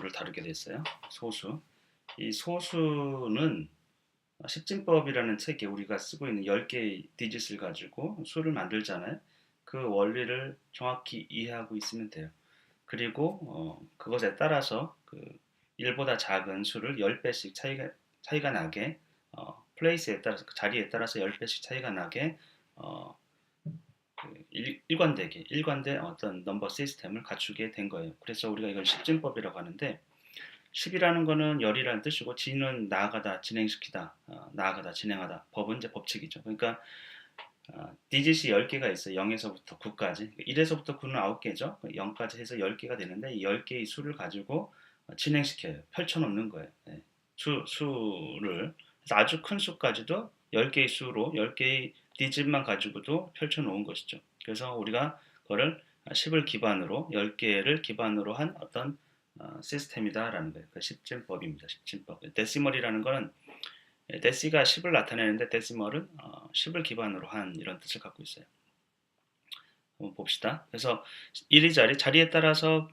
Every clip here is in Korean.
소수를 다루게 됐어요. 소수. 이 소수는 십진법이라는 책에 우리가 쓰고 있는 10개의 디짓을 가지고 수를 만들잖아요. 그 원리를 정확히 이해하고 있으면 돼요. 그리고 그것에 따라서 그 1보다 작은 수를 10배씩 차이가 나게 플레이스에 따라서 그 자리에 따라서 10배씩 차이가 나게 어, 그 일관된 어떤 넘버 시스템을 갖추게 된 거예요. 그래서 우리가 이걸 십진법이라고 하는데 10이라는 거는 열이라는 뜻이고 진은 나아가다, 진행시키다, 나아가다, 진행하다. 법은 이제 법칙이죠. 그러니까 디짓이 10개가 있어요. 0에서부터 9까지. 1에서부터 9는 9개죠. 0까지 해서 10개가 되는데 이 10개의 수를 가지고 진행시켜요. 펼쳐놓는 거예요. 네. 수를. 그래서 아주 큰 수까지도 10개의 수로 10개의 디짓만 가지고도 펼쳐놓은 것이죠. 그래서 우리가 그거를 10을 기반으로 10개를 기반으로 한 어떤 시스템이다라는 거예요. 그 십진법입니다. 십진법. 데시멀이라는 거는 데시가 10을 나타내는데 데시멀은 10을 기반으로 한 이런 뜻을 갖고 있어요. 한번 봅시다. 그래서 1위 자리에 따라서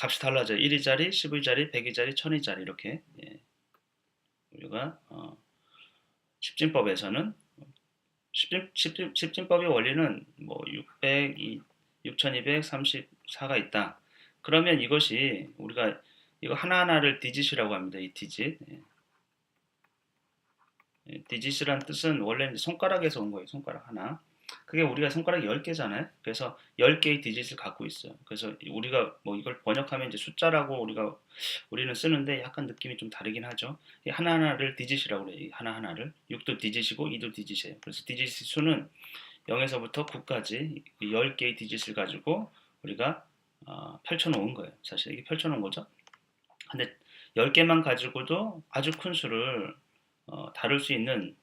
값이 달라져요. 1위 자리, 10의 자리, 100의 자리, 1000의 자리 이렇게 우리가 십진법에서는 십진법의 원리는 뭐 600, 6234가 있다. 그러면 이것이 우리가 이거 하나하나를 디짓이라고 합니다. 이 디짓. 디짓이란 뜻은 원래 손가락에서 온 거예요. 손가락 하나. 그게 우리가 손가락이 10개잖아요. 그래서 10개의 디짓을 갖고 있어요. 그래서 우리가 뭐 이걸 번역하면 이제 숫자라고 우리는 쓰는데 약간 느낌이 좀 다르긴 하죠. 이 하나하나를 디짓이라고 그래요. 이 하나하나를. 6도 디짓이고 2도 디짓이에요. 그래서 디짓 수는 0에서부터 9까지 10개의 디짓을 가지고 우리가 펼쳐놓은 거예요. 사실 이게 펼쳐놓은 거죠. 근데 10개만 가지고도 아주 큰 수를 다룰 수 있는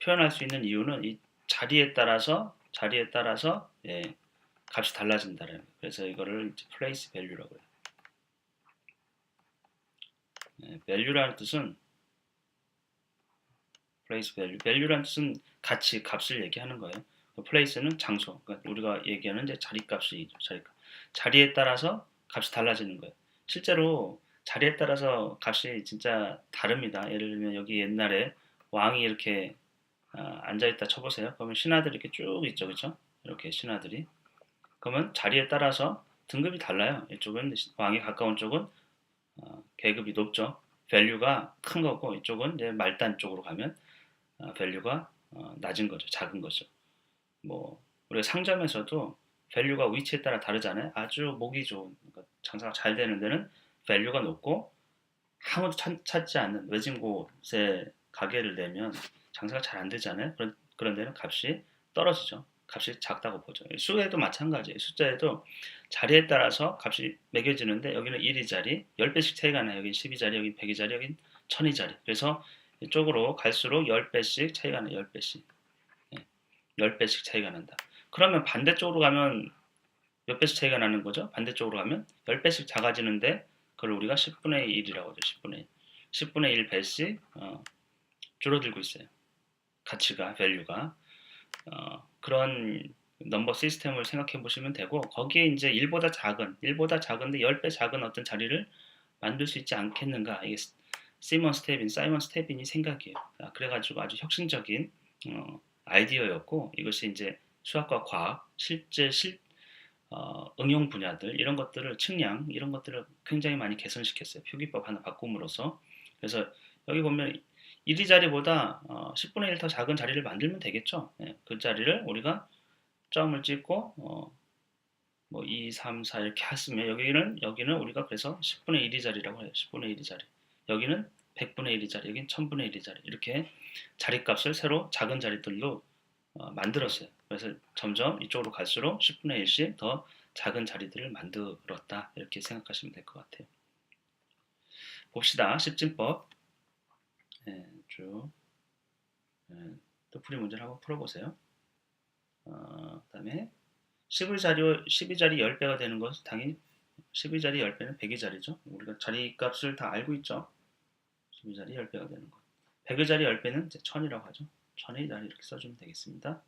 표현할 수 있는 이유는 이 자리에 따라서 값이 달라진다는 거예요. 그래서 이거를 이제 place value라고 해요. value라는 뜻은 place value. value라는 뜻은 가치, 값을 얘기하는 거예요. place는 장소. 그러니까 우리가 얘기하는 이제 자리값이죠. 자리값. 자리에 따라서 값이 달라지는 거예요. 실제로 자리에 따라서 값이 진짜 다릅니다. 예를 들면 여기 옛날에 왕이 이렇게 앉아있다 쳐보세요. 그러면 신하들이 이렇게 쭉 있죠. 그렇죠? 이렇게 신하들이. 그러면 자리에 따라서 등급이 달라요. 이쪽은 왕에 가까운 쪽은 계급이 높죠. 밸류가 큰 거고 이쪽은 이제 말단 쪽으로 가면 밸류가 낮은 거죠. 작은 거죠. 뭐 우리가 상점에서도 밸류가 위치에 따라 다르잖아요. 아주 목이 좋은 그러니까 장사가 잘 되는 데는 밸류가 높고 아무도 찾지 않는 외진 곳에 가게를 내면 장사가 잘 안 되잖아요. 그런 데는 값이 떨어지죠. 값이 작다고 보죠. 수에도 마찬가지예요. 숫자에도 자리에 따라서 값이 매겨지는데 여기는 1위 자리 10배씩 차이가 나요. 여기 12 자리, 여기 100이 자리, 여기 1000이 자리. 그래서 이쪽으로 갈수록 10배씩 차이가 나요. 10배씩. 10배씩 차이가 난다. 그러면 반대쪽으로 가면 몇 배씩 차이가 나는 거죠? 반대쪽으로 가면 10배씩 작아지는데 그걸 우리가 10분의 1이라고 하죠. 10분의 1. 10분의 1 배씩 줄어들고 있어요. 가치가, 밸류가. 그런 넘버 시스템을 생각해 보시면 되고 거기에 이제 1보다 작은데 10배 작은 어떤 자리를 만들 수 있지 않겠는가. 이게 사이먼 스테빈이 생각이에요. 그래가지고 아주 혁신적인 아이디어였고 이것이 이제 수학과 과학, 실제 응용 분야들 이런 것들을 측량 이런 것들을 굉장히 많이 개선시켰어요. 표기법 하나 바꿈으로써. 그래서 여기 보면 1위 자리보다 10분의 1 더 작은 자리를 만들면 되겠죠. 그 자리를 우리가 점을 찍고 뭐 2, 3, 4 이렇게 했으면 여기는 우리가 그래서 10분의 1위 자리라고 해요. 10분의 1위 자리. 여기는 100분의 1위 자리, 여기는 1000분의 1위 자리. 이렇게 자리값을 새로 작은 자리들로 만들었어요. 그래서 점점 이쪽으로 갈수록 10분의 1씩 더 작은 자리들을 만들었다. 이렇게 생각하시면 될 것 같아요. 봅시다. 십진법. 쭉. 또 풀이 문제를 한번 풀어보세요. 그 다음에 12자리 10배가 되는 것은 당연히 12자리 10배는 100의 자리죠. 우리가 자리값을 다 알고 있죠. 12자리 10배가 되는 것. 100의 자리 10배는 이제 1000이라고 하죠. 1000의 자리 이렇게 써주면 되겠습니다.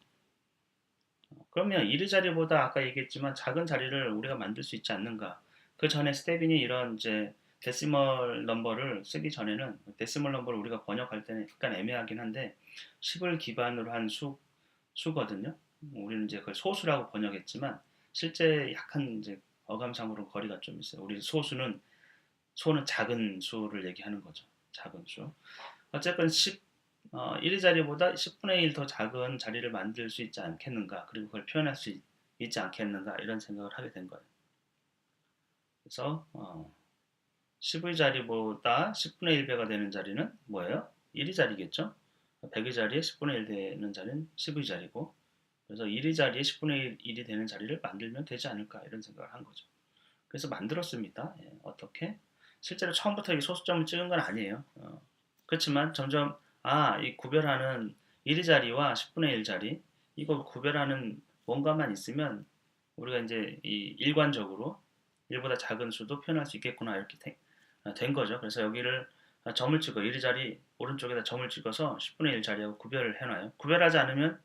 그러면 1의 자리보다 아까 얘기했지만 작은 자리를 우리가 만들 수 있지 않는가. 그 전에 스테빈이 이런 이제 데시멀 넘버를 쓰기 전에는 데시멀 넘버를 우리가 번역할 때는 약간 애매하긴 한데 10을 기반으로 한 수거든요. 우리는 이제 그걸 소수라고 번역했지만 실제 약간 이제 어감상으로 거리가 좀 있어요. 우리 소는 작은 수를 얘기하는 거죠. 작은 수. 어쨌건 1의 자리보다 10분의 1 더 작은 자리를 만들 수 있지 않겠는가, 그리고 그걸 표현할 수 있지 않겠는가, 이런 생각을 하게 된 거예요. 그래서 10의 자리보다 10분의 1배가 되는 자리는 뭐예요? 1의 자리겠죠? 100의 자리에 10분의 1 되는 자리는 10의 자리고, 그래서 1의 자리에 10분의 1이 되는 자리를 만들면 되지 않을까, 이런 생각을 한 거죠. 그래서 만들었습니다. 예, 어떻게? 실제로 처음부터 이 소수점을 찍은 건 아니에요. 그렇지만 점점 이 구별하는 1의 자리와 10분의 1 자리, 이거 구별하는 뭔가만 있으면 우리가 이제 이 일관적으로 1보다 작은 수도 표현할 수 있겠구나, 이렇게 된 거죠. 그래서 여기를 점을 찍어 1의 자리 오른쪽에다 점을 찍어서 10분의 1 자리하고 구별을 해놔요. 구별하지 않으면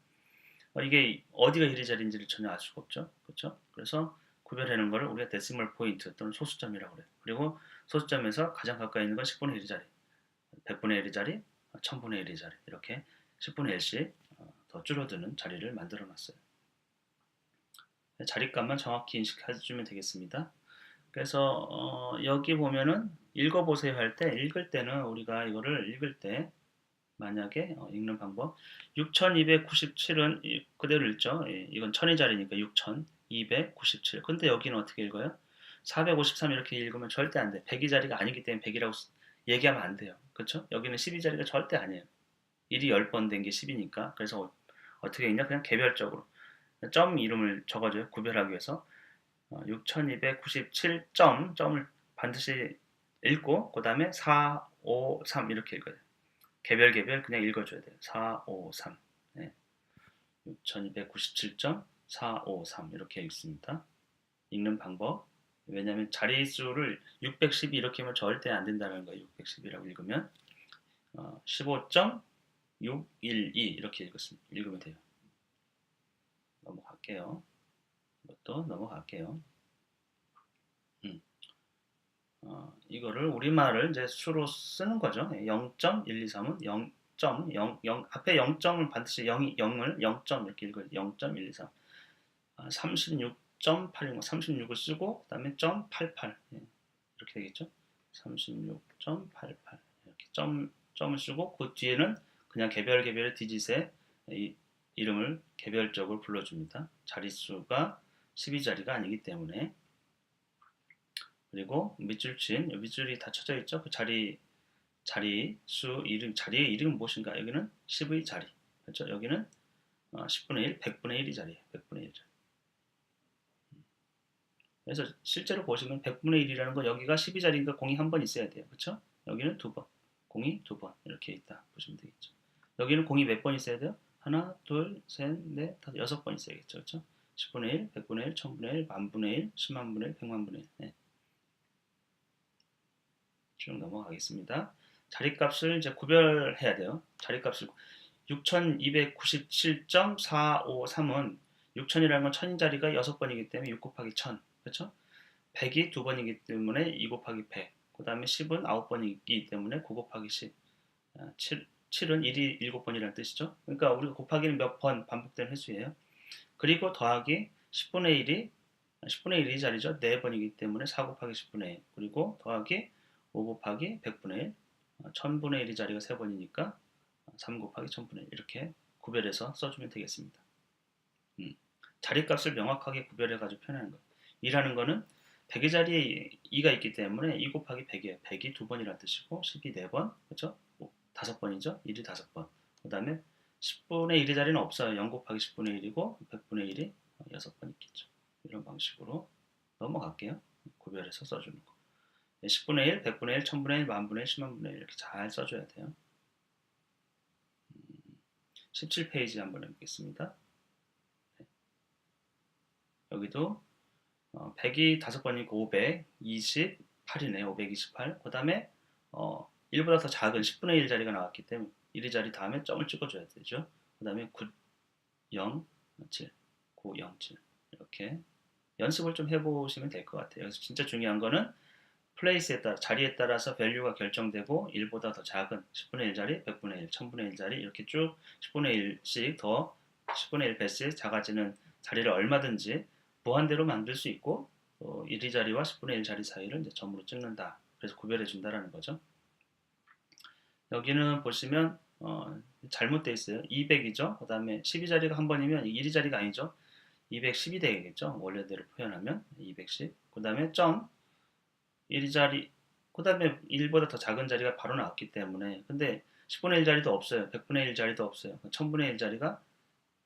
이게 어디가 1의 자리인지를 전혀 알 수가 없죠. 그렇죠? 그래서 구별하는 거를 우리가 데시멀 포인트 또는 소수점이라고 그래요. 그리고 소수점에서 가장 가까이 있는 건 10분의 1의 자리, 100분의 1의 자리, 1000분의 1의 자리, 이렇게 10분의 1씩 더 줄어드는 자리를 만들어 놨어요. 자리값만 정확히 인식해주면 되겠습니다. 그래서 여기 보면은 읽어보세요 할 때, 읽을 때는 우리가 이거를 읽을 때 만약에 읽는 방법 6297은 그대로 읽죠. 예, 이건 1000의 자리니까 6297. 근데 여기는 어떻게 읽어요? 453 이렇게 읽으면 절대 안 돼. 100의 자리가 아니기 때문에 100이라고 얘기하면 안 돼요. 그렇죠? 여기는 10의 자리가 절대 아니에요. 1이 10번 된 게 10이니까. 그래서 어떻게 읽냐? 그냥 개별적으로 점 이름을 적어줘요. 구별하기 위해서 6297점을 반드시 읽고 그 다음에 4, 5, 3 이렇게 읽어요. 개별 그냥 읽어줘야 돼요. 4, 5, 3. 네. 6297.453 이렇게 읽습니다. 읽는 방법. 왜냐하면 자릿수를 612 이렇게 하면 절대 안 된다는 거예요. 612라고 읽으면 15.612 이렇게 읽으면 돼요. 넘어갈게요. 이것도 넘어갈게요. 이거를 우리말을 이제 수로 쓰는 거죠. 0.123은 0.0 앞에 0점을 반드시 0을 0점 이렇게 읽어요. 0.123. 36.8인 거 36을 쓰고 그다음에 .88 이렇게 되겠죠. 36.88 이렇게 점을 쓰고 그 뒤에는 그냥 개별의 디짓의 이름을 개별적으로 불러줍니다. 자릿수가 12자리가 아니기 때문에. 그리고 밑줄 친 밑줄이 다 쳐져 있죠. 그 자리수 이름, 자리의 이름은 무엇인가? 여기는 10의 자리. 그렇죠? 여기는 10분의 1, 100분의 1이 자리예요. 100분의 1 자리. 그래서 실제로 보시면 100분의 1이라는 거 여기가 12 자리니까 공이 한 번 있어야 돼요. 그렇죠? 여기는 두 번, 공이 두 번 이렇게 있다 보시면 되겠죠. 여기는 공이 몇 번 있어야 돼요? 하나, 둘, 셋, 넷, 다섯, 6번 있어야겠죠. 그렇죠? 10분의 1, 100분의 1, 1000분의 1, 만분의 1, 10만분의 1, 100만분의 1. 네. 쭉 넘어가겠습니다. 자리값을 이제 구별해야 돼요. 자리값을 6297.453은 6000이라는 건 1000인 자리가 6번이기 때문에 6 곱하기 1000. 그렇죠? 100이 2번이기 때문에 2 곱하기 100. 그 다음에 10은 9번이기 때문에 9 곱하기 10. 7은 1이 7번이라는 뜻이죠. 그러니까 우리가 곱하기는 몇 번 반복되는 횟수예요. 그리고 더하기 10분의 1이 자리죠. 4번이기 때문에 4 곱하기 10분의 1. 그리고 더하기 5 곱하기 100분의 1. 1000분의 1이 자리가 3번이니까 3 곱하기 1000분의 1. 이렇게 구별해서 써주면 되겠습니다. 자리값을 명확하게 구별해가지고 표현하는 거예요. 2라는 거는 100의 자리에 2가 있기 때문에 2 곱하기 100이에요. 100이 2번이라는 뜻이고 10이 4번, 그렇죠? 5번이죠. 1이 5번. 그 다음에 10분의 1의 자리는 없어요. 0 곱하기 10분의 1이고 100분의 1이 6번 있겠죠. 이런 방식으로 넘어갈게요. 구별해서 써주는 거. 10분의 1, 100분의 1, 1000분의 1, 만분의 1, 10만분의 1 이렇게 잘 써줘야 돼요. 17페이지 한번 해보겠습니다. 여기도 100이 5번이고 528이네요. 528. 그 다음에 1보다 더 작은 10분의 1 자리가 나왔기 때문에 1의 자리 다음에 점을 찍어줘야 되죠. 그 다음에 907, 907 이렇게 연습을 좀 해보시면 될 것 같아요. 그래서 진짜 중요한 거는 플레이스에 따라 자리에 따라서 밸류가 결정되고 1보다 더 작은 10분의 1 자리, 100분의 1, 1000분의 1 자리 이렇게 쭉 10분의 1씩 더 10분의 1 배씩 작아지는 자리를 얼마든지 무한대로 만들 수 있고 1위 자리와 10분의 1 자리 사이를 이제 점으로 찍는다. 그래서 구별해 준다라는 거죠. 여기는 보시면 잘못되어 있어요. 200이죠. 그 다음에 12자리가 한 번이면 1위 자리가 아니죠. 210이 되겠죠. 원래대로 표현하면 210. 그 다음에 점 1위 자리, 그 다음에 1보다 더 작은 자리가 바로 나왔기 때문에 근데 10분의 1 자리도 없어요. 100분의 1 자리도 없어요. 1000분의 1 자리가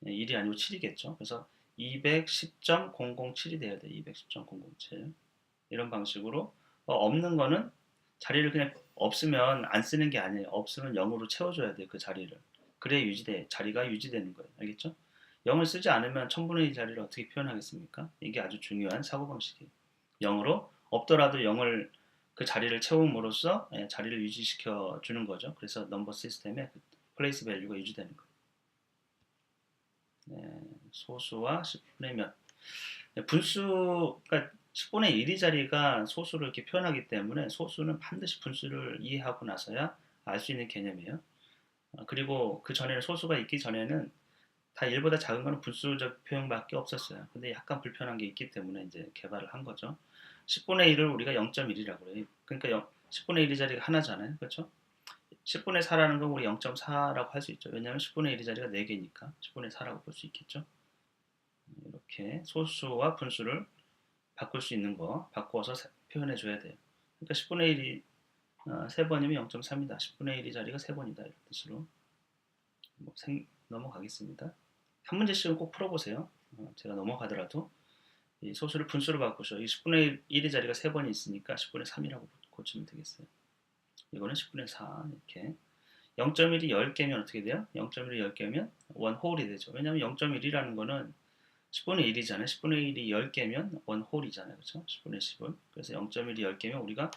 1이 아니고 7이겠죠. 그래서 210.007이 돼야 돼요. 210.007 이런 방식으로 없는 거는 자리를 그냥 없으면 안 쓰는 게 아니에요. 없으면 0으로 채워줘야 돼요. 그 자리를. 그래야 자리가 유지되는 거예요. 알겠죠? 0을 쓰지 않으면 1000분의 1 자리를 어떻게 표현하겠습니까? 이게 아주 중요한 사고방식이에요. 0으로 없더라도 0을 그 자리를 채움으로써 자리를 유지시켜 주는 거죠. 그래서 넘버 시스템의 플레이스 밸류가 유지되는 거예요. 네, 소수와 10분의 몇. 분수, 그러니까 10분의 1이 자리가 소수를 이렇게 표현하기 때문에 소수는 반드시 분수를 이해하고 나서야 알 수 있는 개념이에요. 그리고 그 전에는 소수가 있기 전에는 다 1보다 작은 거는 분수적 표현밖에 없었어요. 근데 약간 불편한 게 있기 때문에 이제 개발을 한 거죠. 10분의 1을 우리가 0.1이라고 그래요. 그러니까 10분의 1이 자리가 하나잖아요. 그렇죠? 10분의 4라는 건 우리 0.4라고 할 수 있죠. 왜냐하면 10분의 1이 자리가 4개니까 10분의 4라고 볼 수 있겠죠. 이렇게 소수와 분수를 바꿀 수 있는 거 바꿔서 표현해 줘야 돼요. 그러니까 10분의 1이 3번이면 0.3이다. 10분의 1이 자리가 3번이다. 이런 뜻으로 넘어가겠습니다. 한 문제씩은 꼭 풀어보세요. 제가 넘어가더라도 이 소수를 분수로 바꾸셔. 이 10분의 1의 자리가 3번이 있으니까 10분의 3이라고 고치면 되겠어요. 이거는 10분의 4 이렇게 0.1이 10개면 어떻게 돼요? 0.1이 10개면 원홀이 되죠. 왜냐하면 0.1이라는 거는 10분의 1이잖아요. 10분의 1이 10개면 원홀이잖아요. 그렇죠? 10분의 10은. 그래서 0.1이 10개면 우리가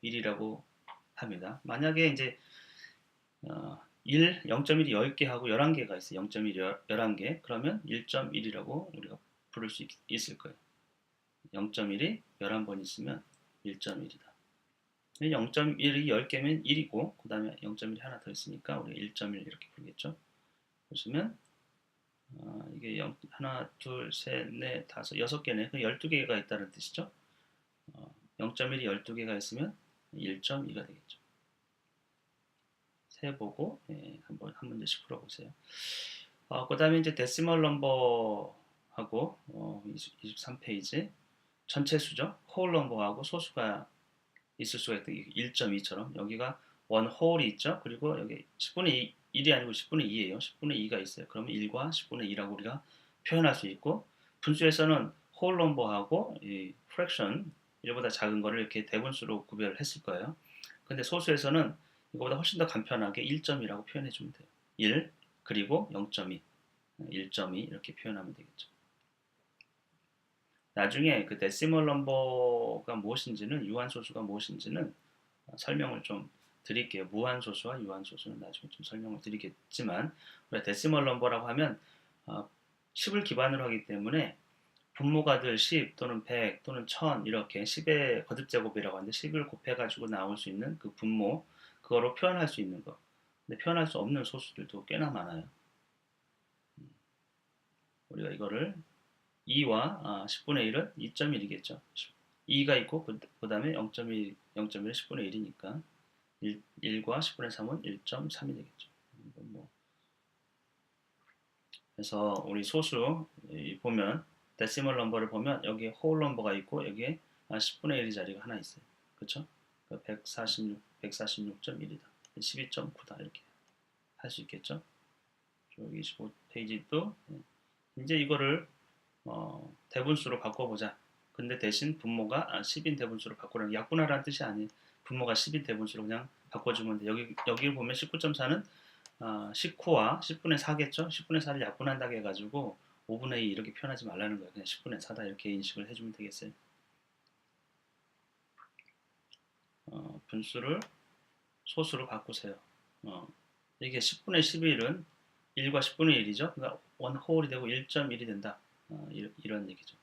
1이라고 합니다. 만약에 이제 0.1이 10개 하고 11개가 있어요. 0.1이 11개. 그러면 1.1이라고 우리가 부를 수 있을 거예요. 0.1이 11번 있으면 1.1이다. 0.1이 10개면 1이고 그 다음에 0.1이 하나 더 있으니까 우리가 1.1 이렇게 부르겠죠. 보시면 이게 하나, 둘, 셋, 넷, 다섯, 6개네. 12개가 있다는 뜻이죠. 0.1이 12개가 있으면 1.2가 되겠죠. 세보고 한번 한 문제씩 풀어보세요. 그 다음에 이제 데시멀 넘버하고 23페이지 전체 수죠. 홀 넘버하고 소수가 있을 수가 있다. 1.2처럼 여기가 원 홀이 있죠. 그리고 여기 10분의 1이 아니고 10분의 2예요. 10분의 2가 있어요. 그러면 1과 10분의 2라고 우리가 표현할 수 있고 분수에서는 홀 넘버하고 이 프랙션 1보다 작은 거를 이렇게 대분수로 구별을 했을 거예요. 근데 소수에서는 이거보다 훨씬 더 간편하게 1.2라고 표현해 주면 돼요. 1 그리고 0.2 1.2 이렇게 표현하면 되겠죠. 나중에 그 데시멀 넘버가 무엇인지는 유한소수가 무엇인지는 설명을 좀 드릴게요. 무한소수와 유한소수는 나중에 좀 설명을 드리겠지만 우리가 데시멀 넘버라고 하면 10을 기반으로 하기 때문에 분모가 들 10 또는 100 또는 1000 이렇게 10의 거듭제곱이라고 하는데 10을 곱해가지고 나올 수 있는 그 분모 그거로 표현할 수 있는 거. 근데 표현할 수 없는 소수들도 꽤나 많아요. 우리가 이거를 2와 10분의 1은 2.1이겠죠. 2가 있고 그 다음에 0.1, 0.1은 10분의 1이니까 1과 10분의 3은 1.3이 되겠죠. 그래서 우리 소수 보면 데시멀 넘버를 보면 여기에 홀 넘버가 있고 여기에 10분의 1의 자리가 하나 있어요. 그렇죠? 146.1이다. 12.9다 이렇게 할 수 있겠죠. 여기 25페이지도 이제 이거를 대분수로 바꿔보자. 근데 대신 분모가 10인 대분수로 바꾸라는 약분하라는 뜻이 아니에요. 분모가 10인 대분수로 그냥 바꿔주면 돼. 여기 보면 19.4는 19와 10분의 4겠죠. 10분의 4를 약분한다고 해가지고 5분의 2 이렇게 표현하지 말라는 거예요. 그냥 10분의 4다 이렇게 인식을 해주면 되겠어요. 분수를 소수로 바꾸세요. 이게 10분의 11은 1과 10분의 1이죠. 그러니까 원 홀이 되고 1.1이 된다. 이런 얘기죠.